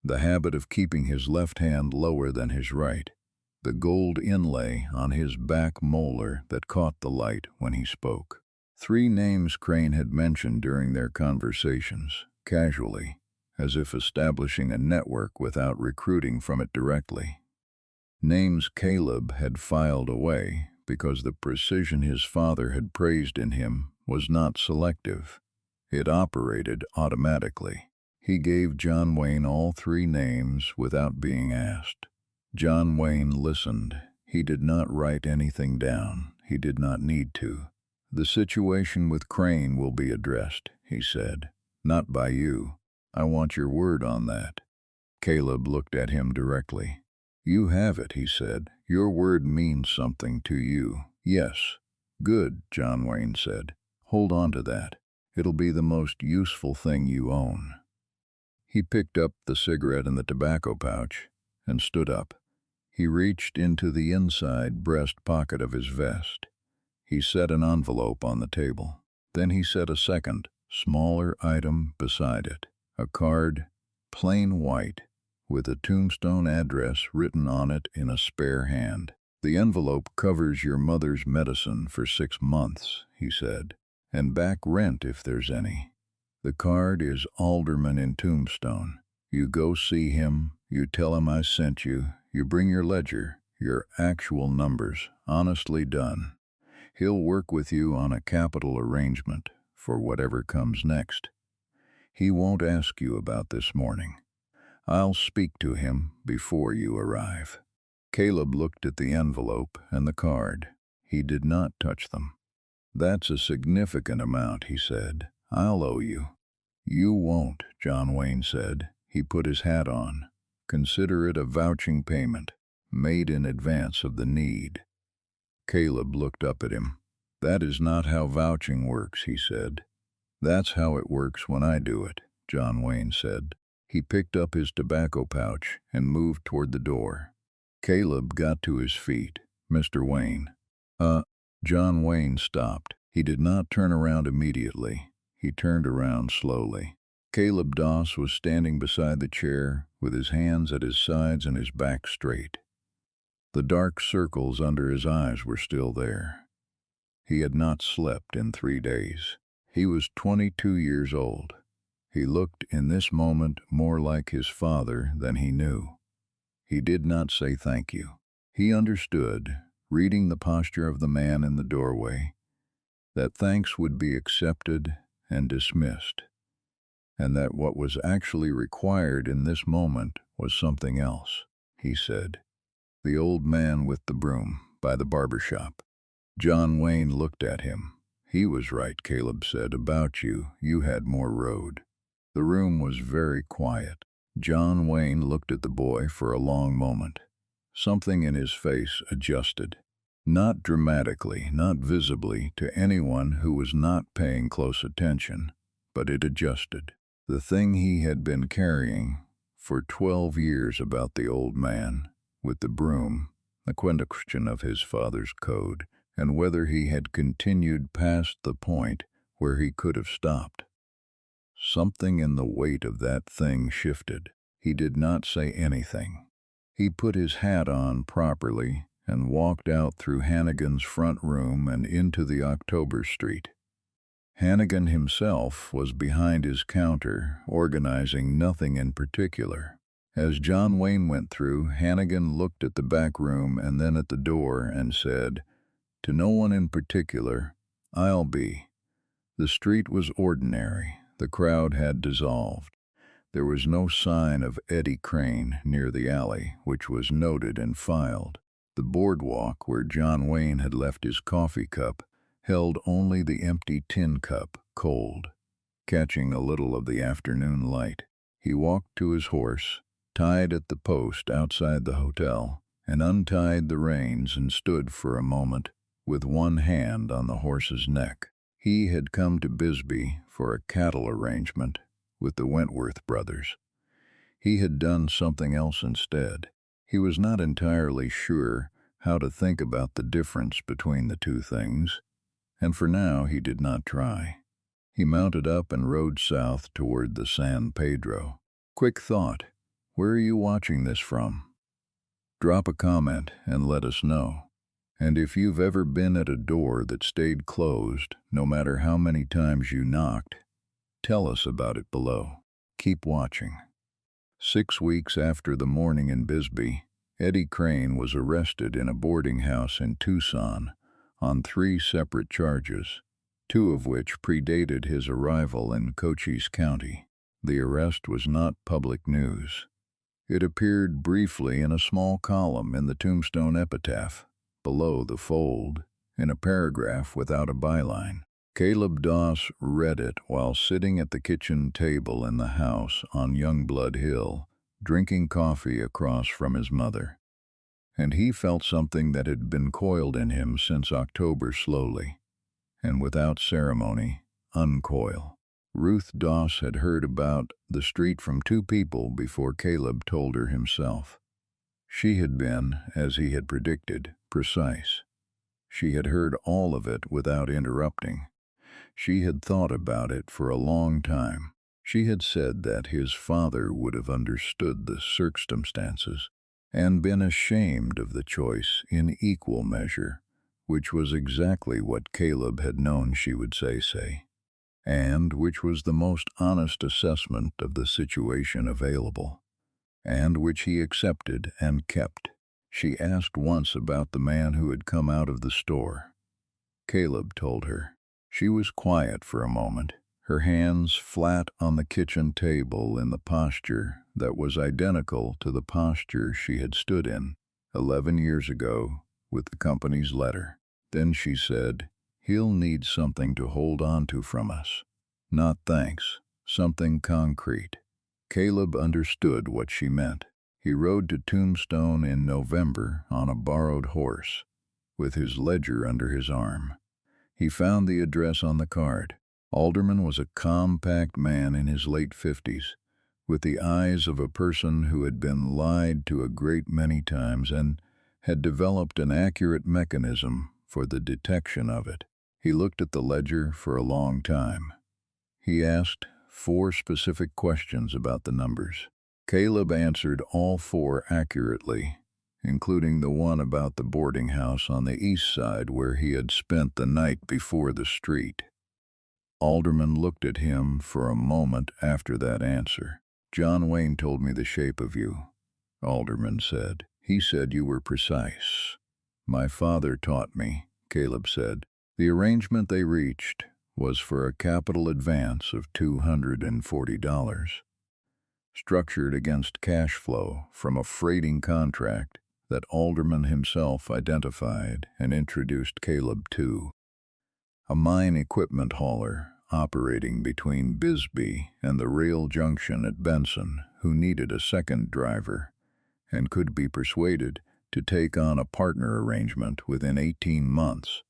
the habit of keeping his left hand lower than his right, the gold inlay on his back molar that caught the light when he spoke. 3 names Crane had mentioned during their conversations, casually, as if establishing a network without recruiting from it directly. Names Caleb had filed away because the precision his father had praised in him was not selective. It operated automatically. He gave John Wayne all 3 names without being asked. John Wayne listened. He did not write anything down. He did not need to. "The situation with Crane will be addressed," he said. "Not by you. I want your word on that." Caleb looked at him directly. "You have it," he said. "Your word means something to you." "Yes." "Good," John Wayne said. "Hold on to that. It'll be the most useful thing you own." He picked up the cigarette and the tobacco pouch and stood up. He reached into the inside breast pocket of his vest. He set an envelope on the table. Then he set a second, smaller item beside it. A card, plain white, with a tombstone address written on it in a spare hand. "The envelope covers your mother's medicine for 6 months," he said, "and back rent if there's any. The card is Alderman in Tombstone. You go see him, you tell him I sent you, you bring your ledger, your actual numbers, honestly done. He'll work with you on a capital arrangement for whatever comes next. He won't ask you about this morning. I'll speak to him before you arrive." Caleb looked at the envelope and the card. He did not touch them. "That's a significant amount," he said. "I'll owe you." "You won't," John Wayne said. He put his hat on. "Consider it a vouching payment, made in advance of the need." Caleb looked up at him. "That is not how vouching works," he said. "That's how it works when I do it," John Wayne said. He picked up his tobacco pouch and moved toward the door. Caleb got to his feet. "Mr. Wayne." John Wayne stopped. He did not turn around immediately. He turned around slowly. Caleb Doss was standing beside the chair with his hands at his sides and his back straight. The dark circles under his eyes were still there. He had not slept in 3 days. He was 22 years old. He looked in this moment more like his father than he knew. He did not say thank you. He understood, reading the posture of the man in the doorway, that thanks would be accepted and dismissed, and that what was actually required in this moment was something else. He said, "The old man with the broom, by the barber shop." John Wayne looked at him. "He was right," Caleb said. "About you, you had more road." The room was very quiet. John Wayne looked at the boy for a long moment. Something in his face adjusted. Not dramatically, not visibly to anyone who was not paying close attention, but it adjusted. The thing he had been carrying for 12 years about the old man with the broom, the question of his father's code, and whether he had continued past the point where he could have stopped. Something in the weight of that thing shifted. He did not say anything. He put his hat on properly and walked out through Hannigan's front room and into the October Street. Hannigan himself was behind his counter, organizing nothing in particular. As John Wayne went through, Hannigan looked at the back room and then at the door and said, "To no one in particular, I'll be." The street was ordinary. The crowd had dissolved. There was no sign of Eddie Crane near the alley, which was noted and filed. The boardwalk, where John Wayne had left his coffee cup, held only the empty tin cup, cold, catching a little of the afternoon light. He walked to his horse, tied at the post outside the hotel, and untied the reins and stood for a moment with one hand on the horse's neck. He had come to Bisbee for a cattle arrangement with the Wentworth brothers. He had done something else instead. He was not entirely sure how to think about the difference between the two things. and for now he did not try. He mounted up and rode south toward the San Pedro. Quick thought, where are you watching this from? Drop a comment and let us know. And if you've ever been at a door that stayed closed, no matter how many times you knocked, tell us about it below. Keep watching. 6 weeks after the morning in Bisbee, Eddie Crane was arrested in a boarding house in Tucson on 3 separate charges, 2 of which predated his arrival in Cochise County. The arrest was not public news. It appeared briefly in a small column in the tombstone epitaph, below the fold, in a paragraph without a byline. Caleb Doss read it while sitting at the kitchen table in the house on Youngblood Hill, drinking coffee across from his mother. And he felt something that had been coiled in him since October slowly, and without ceremony, uncoil. Ruth Doss had heard about the street from 2 people before Caleb told her himself. She had been, as he had predicted, precise. She had heard all of it without interrupting. She had thought about it for a long time. She had said that his father would have understood the circumstances and been ashamed of the choice in equal measure, which was exactly what Caleb had known she would say, and which was the most honest assessment of the situation available, and which he accepted and kept. She asked once about the man who had come out of the store. Caleb told her. She was quiet for a moment, her hands flat on the kitchen table in the posture that was identical to the posture she had stood in 11 years ago with the company's letter. Then she said, "He'll need something to hold on to from us. Not thanks, something concrete." Caleb understood what she meant. He rode to Tombstone in November on a borrowed horse, with his ledger under his arm. He found the address on the card. Alderman was a compact man in his late 50s, with the eyes of a person who had been lied to a great many times and had developed an accurate mechanism for the detection of it. He looked at the ledger for a long time. He asked 4 specific questions about the numbers. Caleb answered all 4 accurately, including the one about the boarding house on the east side where he had spent the night before the street. Alderman looked at him for a moment after that answer. "John Wayne told me the shape of you," Alderman said. "He said you were precise." "My father taught me," Caleb said. The arrangement they reached was for a capital advance of $240, structured against cash flow from a freighting contract that Alderman himself identified and introduced Caleb to. A mine equipment hauler operating between Bisbee and the rail junction at Benson, who needed a second driver and could be persuaded to take on a partner arrangement within 18 months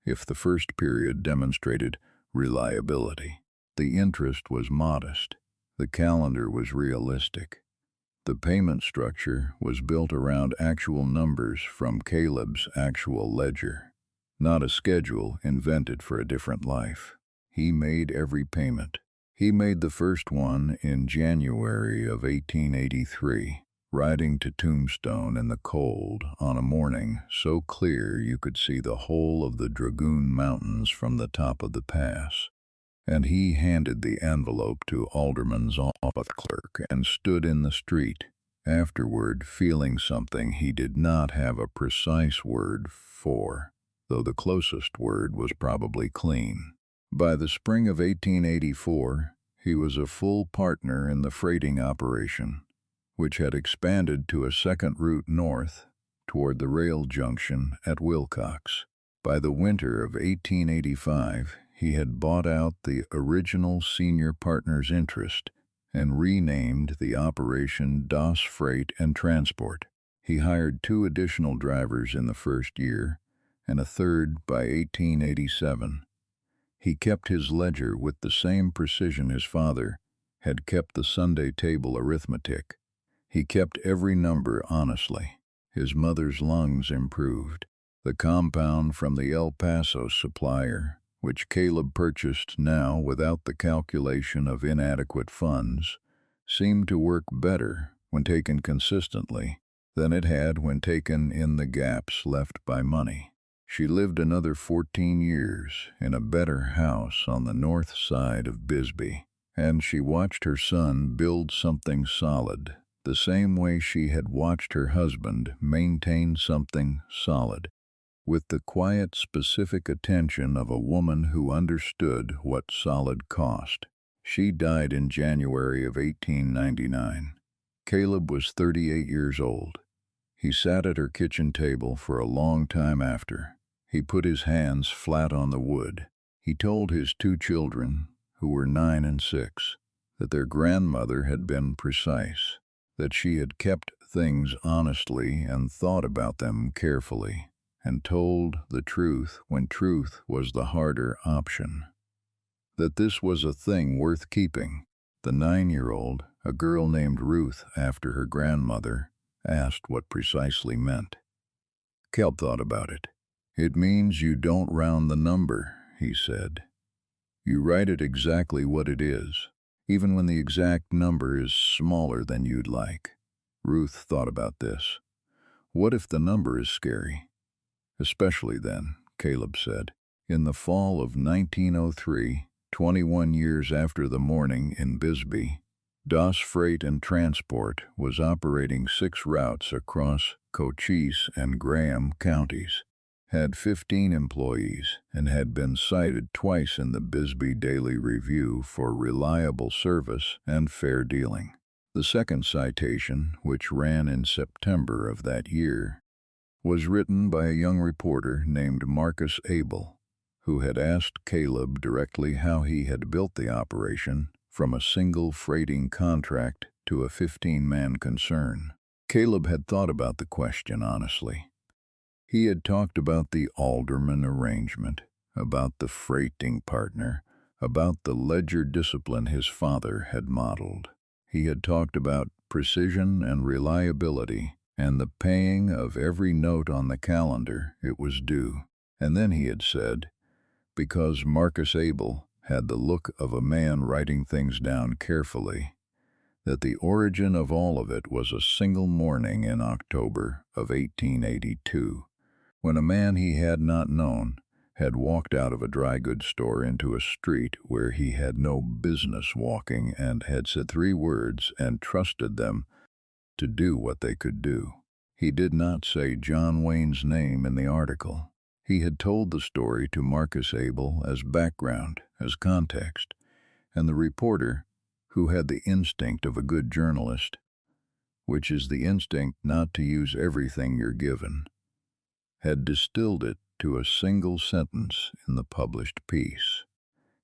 if the first period demonstrated reliability. The interest was modest. The calendar was realistic. The payment structure was built around actual numbers from Caleb's actual ledger, not a schedule invented for a different life. He made every payment. He made the first one in January of 1883, riding to Tombstone in the cold on a morning so clear you could see the whole of the Dragoon Mountains from the top of the pass. And he handed the envelope to Alderman's office clerk and stood in the street, afterward feeling something he did not have a precise word for, though the closest word was probably clean. By the spring of 1884, he was a full partner in the freighting operation, which had expanded to a second route north toward the rail junction at Wilcox. By the winter of 1885, he had bought out the original senior partner's interest and renamed the operation Doss Freight and Transport. He hired 2 additional drivers in the first year and a third by 1887. He kept his ledger with the same precision his father had kept the Sunday table arithmetic. He kept every number honestly. His mother's lungs improved. The compound from the El Paso supplier, which Caleb purchased now without the calculation of inadequate funds, seemed to work better when taken consistently than it had when taken in the gaps left by money. She lived another 14 years in a better house on the north side of Bisbee, and she watched her son build something solid, the same way she had watched her husband maintain something solid, with the quiet, specific attention of a woman who understood what solid cost. She died in January of 1899. Caleb was 38 years old. He sat at her kitchen table for a long time after. He put his hands flat on the wood. He told his two children, who were 9 and 6, that their grandmother had been precise, that she had kept things honestly and thought about them carefully, and told the truth when truth was the harder option. That this was a thing worth keeping. The 9-year-old, a girl named Ruth after her grandmother, asked what precisely meant. Caleb thought about it. "It means you don't round the number," he said. "You write it exactly what it is, even when the exact number is smaller than you'd like." Ruth thought about this. "What if the number is scary?" "Especially then," Caleb said. In the fall of 1903, 21 years after the morning in Bisbee, DOS Freight and Transport was operating 6 routes across Cochise and Graham counties, had 15 employees, and had been cited twice in the Bisbee Daily Review for reliable service and fair dealing. The second citation, which ran in September of that year, was written by a young reporter named Marcus Abel, who had asked Caleb directly how he had built the operation from a single freighting contract to a 15-man concern. Caleb had thought about the question honestly. He had talked about the alderman arrangement, about the freighting partner, about the ledger discipline his father had modeled. He had talked about precision and reliability and the paying of every note on the calendar it was due. And then he had said, because Marcus Abel had the look of a man writing things down carefully, that the origin of all of it was a single morning in October of 1882, when a man he had not known had walked out of a dry goods store into a street where he had no business walking and had said 3 words and trusted them to do what they could do. He did not say John Wayne's name in the article. He had told the story to Marcus Abel as background, as context, and the reporter, who had the instinct of a good journalist, which is the instinct not to use everything you're given, had distilled it to a single sentence in the published piece.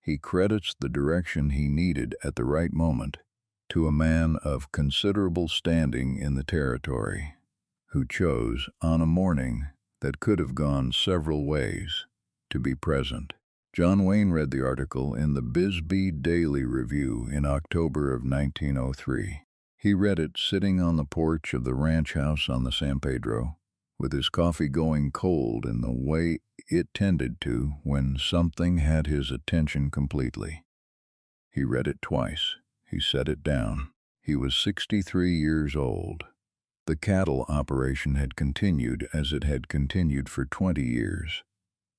He credits the direction he needed at the right moment to a man of considerable standing in the territory, who chose, on a morning that could have gone several ways, to be present. John Wayne read the article in the Bisbee Daily Review in October of 1903. He read it sitting on the porch of the ranch house on the San Pedro, with his coffee going cold in the way it tended to when something had his attention completely. He read it twice. He set it down. He was 63 years old. The cattle operation had continued as it had continued for 20 years.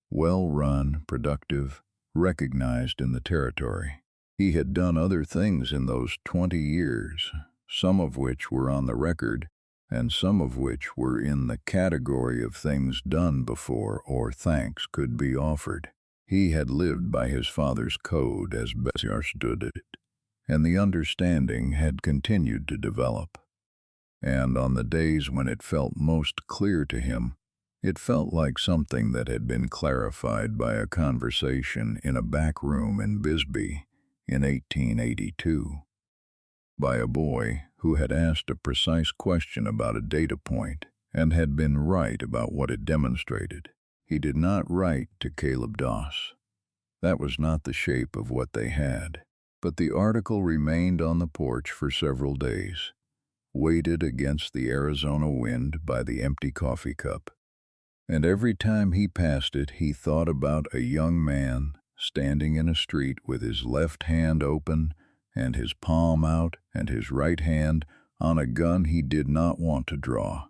Well run, productive, recognized in the territory. He had done other things in those 20 years, some of which were on the record, and some of which were in the category of things done before or thanks could be offered. He had lived by his father's code as best he understood it, and the understanding had continued to develop. And on the days when it felt most clear to him, it felt like something that had been clarified by a conversation in a back room in Bisbee in 1882, by a boy who had asked a precise question about a data point and had been right about what it demonstrated. He did not write to Caleb Doss. That was not the shape of what they had. But the article remained on the porch for several days, weighted against the Arizona wind by the empty coffee cup. And every time he passed it, he thought about a young man standing in a street with his left hand open and his palm out and his right hand on a gun he did not want to draw,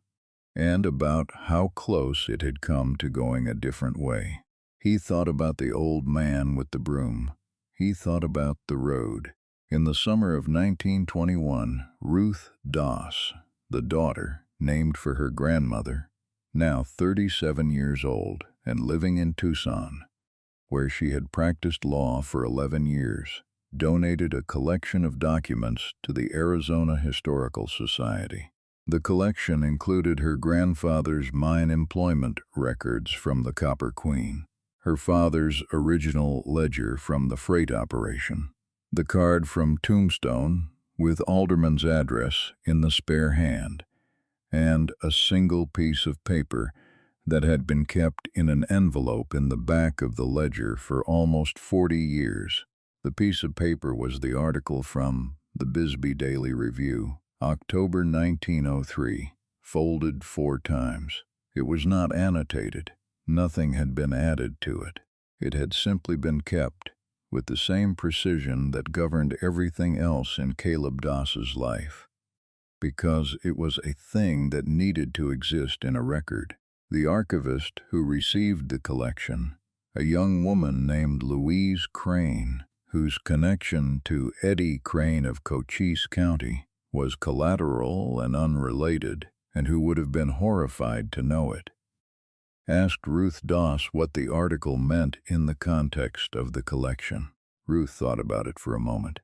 and about how close it had come to going a different way. He thought about the old man with the broom. He thought about the road. In the summer of 1921, Ruth Doss, the daughter, named for her grandmother, now 37 years old and living in Tucson, where she had practiced law for 11 years, donated a collection of documents to the Arizona Historical Society. The collection included her grandfather's mine employment records from the Copper Queen, her father's original ledger from the freight operation, the card from Tombstone with Alderman's address in the spare hand, and a single piece of paper that had been kept in an envelope in the back of the ledger for almost 40 years. The piece of paper was the article from the Bisbee Daily Review, October 1903, folded 4 times. It was not annotated. Nothing had been added to it. It had simply been kept, with the same precision that governed everything else in Caleb Doss's life, because it was a thing that needed to exist in a record. The archivist who received the collection, a young woman named Louise Crane, whose connection to Eddie Crane of Cochise County was collateral and unrelated, and who would have been horrified to know it, asked Ruth Doss what the article meant in the context of the collection. Ruth thought about it for a moment.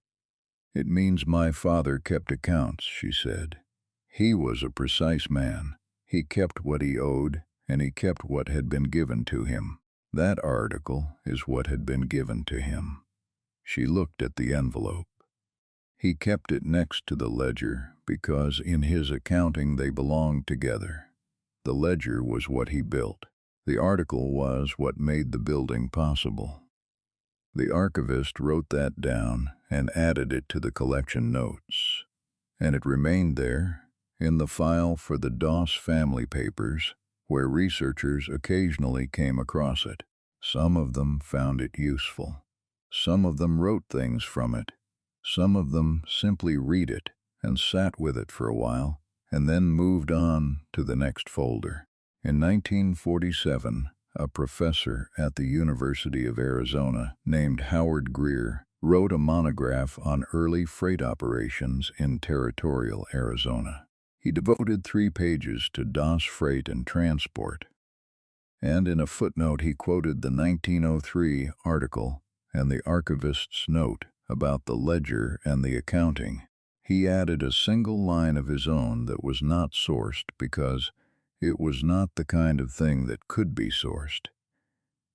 "It means my father kept accounts," she said. "He was a precise man. He kept what he owed, and he kept what had been given to him. That article is what had been given to him." She looked at the envelope. He kept it next to the ledger because in his accounting they belonged together. The ledger was what he built. The article was what made the building possible. The archivist wrote that down and added it to the collection notes, and it remained there in the file for the Doss family papers, where researchers occasionally came across it. Some of them found it useful. Some of them wrote things from it. Some of them simply read it and sat with it for a while and then moved on to the next folder. In 1947, a professor at the University of Arizona named Howard Greer wrote a monograph on early freight operations in territorial Arizona. He devoted 3 pages to Doss Freight and Transport, and in a footnote he quoted the 1903 article and the archivist's note about the ledger and the accounting. He added a single line of his own that was not sourced because it was not the kind of thing that could be sourced.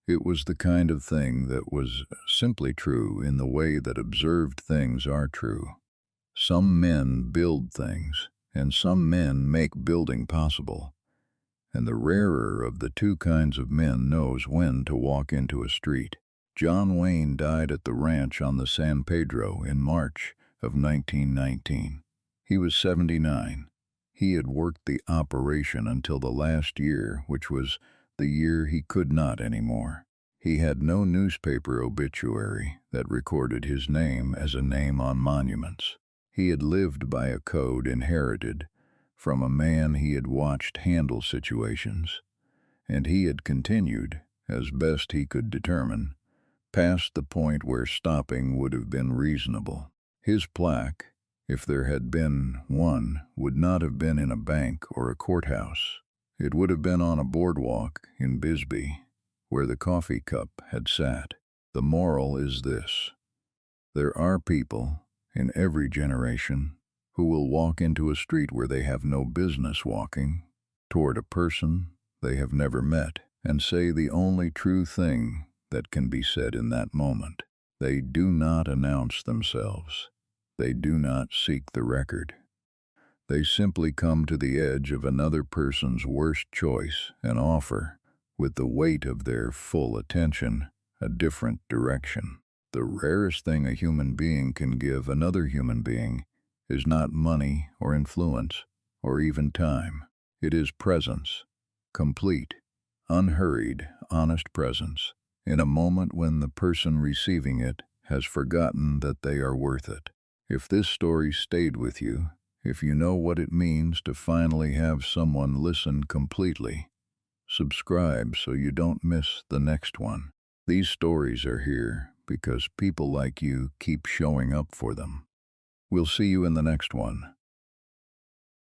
It was the kind of thing that was simply true in the way that observed things are true. Some men build things, and some men make building possible, and the rarer of the 2 kinds of men knows when to walk into a street. John Wayne died at the ranch on the San Pedro in March of 1919. He was 79. He had worked the operation until the last year, which was the year he could not anymore. He had no newspaper obituary that recorded his name as a name on monuments. He had lived by a code inherited from a man he had watched handle situations, and he had continued, as best he could determine, past the point where stopping would have been reasonable. His plaque, if there had been one, would not have been in a bank or a courthouse. It would have been on a boardwalk in Bisbee, where the coffee cup had sat. The moral is this: there are people in every generation who will walk into a street where they have no business walking, toward a person they have never met, and say the only true thing that can be said in that moment. They do not announce themselves. They do not seek the record. They simply come to the edge of another person's worst choice and offer, with the weight of their full attention, a different direction. The rarest thing a human being can give another human being is not money or influence or even time. It is presence, complete, unhurried, honest presence, in a moment when the person receiving it has forgotten that they are worth it. If this story stayed with you, if you know what it means to finally have someone listen completely, subscribe so you don't miss the next one. These stories are here because people like you keep showing up for them. We'll see you in the next one.